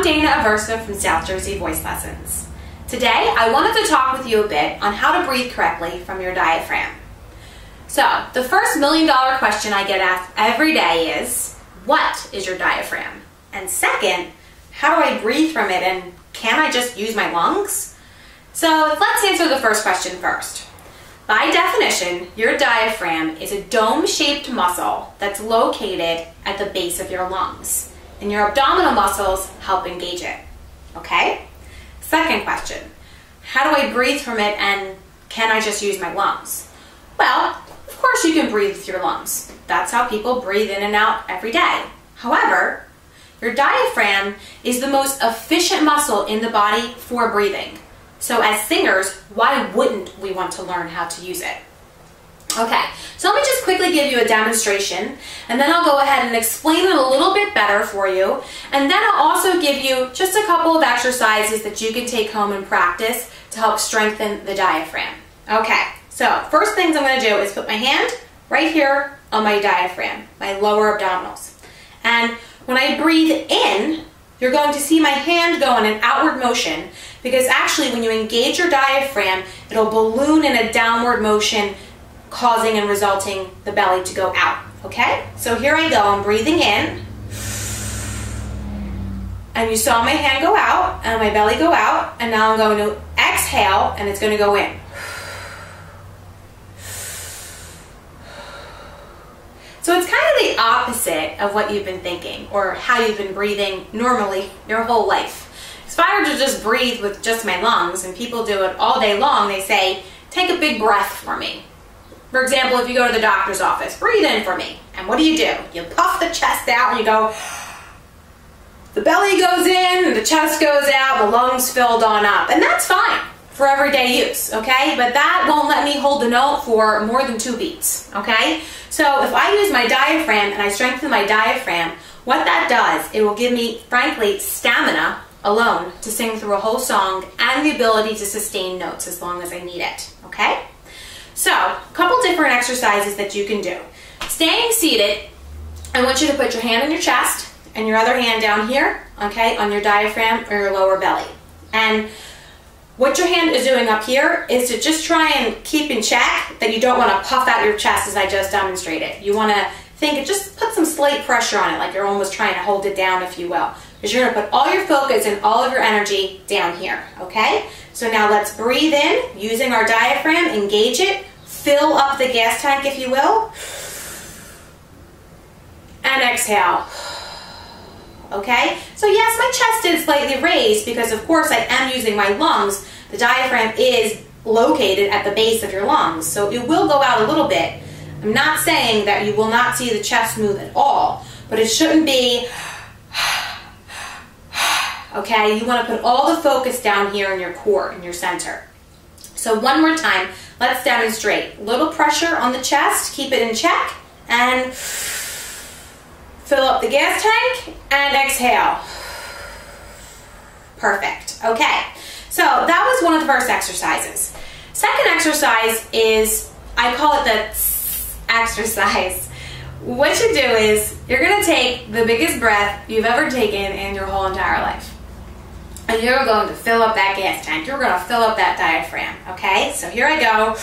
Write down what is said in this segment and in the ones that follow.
I'm Dana Aversa from South Jersey Voice Lessons. Today, I wanted to talk with you a bit on how to breathe correctly from your diaphragm. So, the first million-dollar question I get asked every day is, what is your diaphragm? And second, how do I breathe from it, and can I just use my lungs? So, let's answer the first question first. By definition, your diaphragm is a dome-shaped muscle that's located at the base of your lungs, and your abdominal muscles help engage it. Okay? Second question, how do I breathe from it, and can I just use my lungs? Well, of course you can breathe with your lungs. That's how people breathe in and out every day. However, your diaphragm is the most efficient muscle in the body for breathing. So as singers, why wouldn't we want to learn how to use it? Okay, so let me just quickly give you a demonstration, and then I'll go ahead and explain it a little bit better for you, and then I'll also give you just a couple of exercises that you can take home and practice to help strengthen the diaphragm. Okay, so first things I'm going to do is put my hand right here on my diaphragm, my lower abdominals. And when I breathe in, you're going to see my hand go in an outward motion, because actually when you engage your diaphragm, it'll balloon in a downward motion, causing and resulting the belly to go out. Okay? So here I go, I'm breathing in, and you saw my hand go out and my belly go out, and now I'm going to exhale and it's going to go in. So it's kind of the opposite of what you've been thinking or how you've been breathing normally your whole life. If I were to just breathe with just my lungs, and people do it all day long, they say, take a big breath for me. For example, if you go to the doctor's office, breathe in for me. And what do? You puff the chest out and you go, the belly goes in, and the chest goes out, the lungs filled on up. And that's fine for everyday use, okay? But that won't let me hold the note for more than 2 beats, okay? So if I use my diaphragm and I strengthen my diaphragm, what that does, it will give me, frankly, stamina alone to sing through a whole song and the ability to sustain notes as long as I need it, okay? So, a couple different exercises that you can do. Staying seated, I want you to put your hand on your chest and your other hand down here, okay, on your diaphragm or your lower belly. And what your hand is doing up here is to just try and keep in check that you don't want to puff out your chest as I just demonstrated. You want to think, just put some slight pressure on it, like you're almost trying to hold it down, if you will. Because you're going to put all your focus and all of your energy down here, okay? So now let's breathe in, using our diaphragm, engage it, fill up the gas tank, if you will, and exhale. Okay? So yes, my chest is slightly raised because of course I am using my lungs. The diaphragm is located at the base of your lungs, so it will go out a little bit. I'm not saying that you will not see the chest move at all, but it shouldn't be, okay? You want to put all the focus down here in your core, in your center. So one more time, let's demonstrate. A little pressure on the chest, keep it in check, and fill up the gas tank, and exhale. Perfect. Okay, so that was one of the first exercises. Second exercise is, I call it the exercise. What you do is, you're going to take the biggest breath you've ever taken in your whole entire life. And you're going to fill up that gas tank. You're going to fill up that diaphragm, okay? So here I go.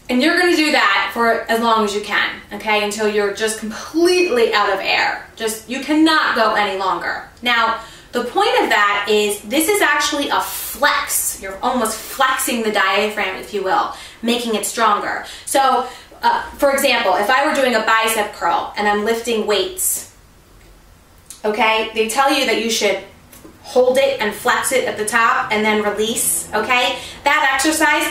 And you're going to do that for as long as you can, okay? Until you're just completely out of air. You cannot go any longer. Now, the point of that is this is actually a flex. You're almost flexing the diaphragm, if you will, making it stronger. So, for example, if I were doing a bicep curl and I'm lifting weights, okay, they tell you that you should hold it and flex it at the top and then release, okay? That exercise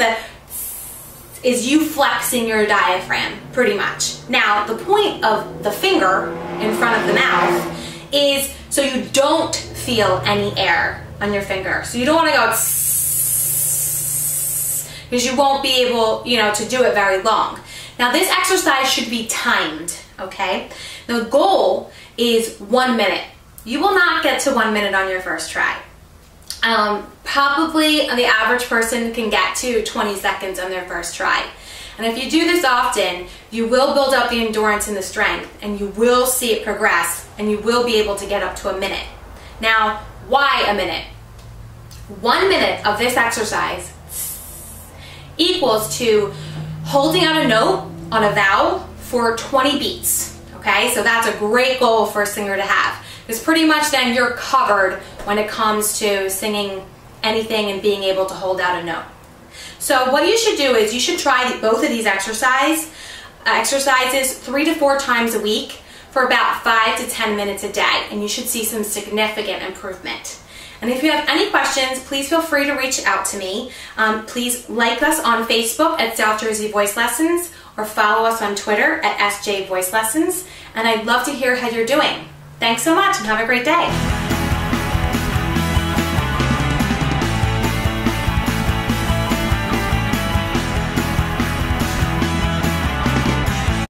is you flexing your diaphragm, pretty much. Now, the point of the finger in front of the mouth is so you don't feel any air on your finger. So you don't want to go because you won't be able, to do it very long. Now this exercise should be timed, okay? The goal is 1 minute. You will not get to 1 minute on your first try. Probably the average person can get to 20 seconds on their first try. And if you do this often, you will build up the endurance and the strength, and you will see it progress, and you will be able to get up to a minute. Now, why a minute? 1 minute of this exercise equals to holding out a note on a vowel for 20 beats. Okay, so that's a great goal for a singer to have, because pretty much then you're covered when it comes to singing anything and being able to hold out a note. So what you should do is you should try both of these exercises 3 to 4 times a week for about 5 to 10 minutes a day, and you should see some significant improvement. And if you have any questions, please feel free to reach out to me. Please like us on Facebook at South Jersey Voice Lessons, or follow us on Twitter at SJ Voice Lessons, and I'd love to hear how you're doing. Thanks so much and have a great day.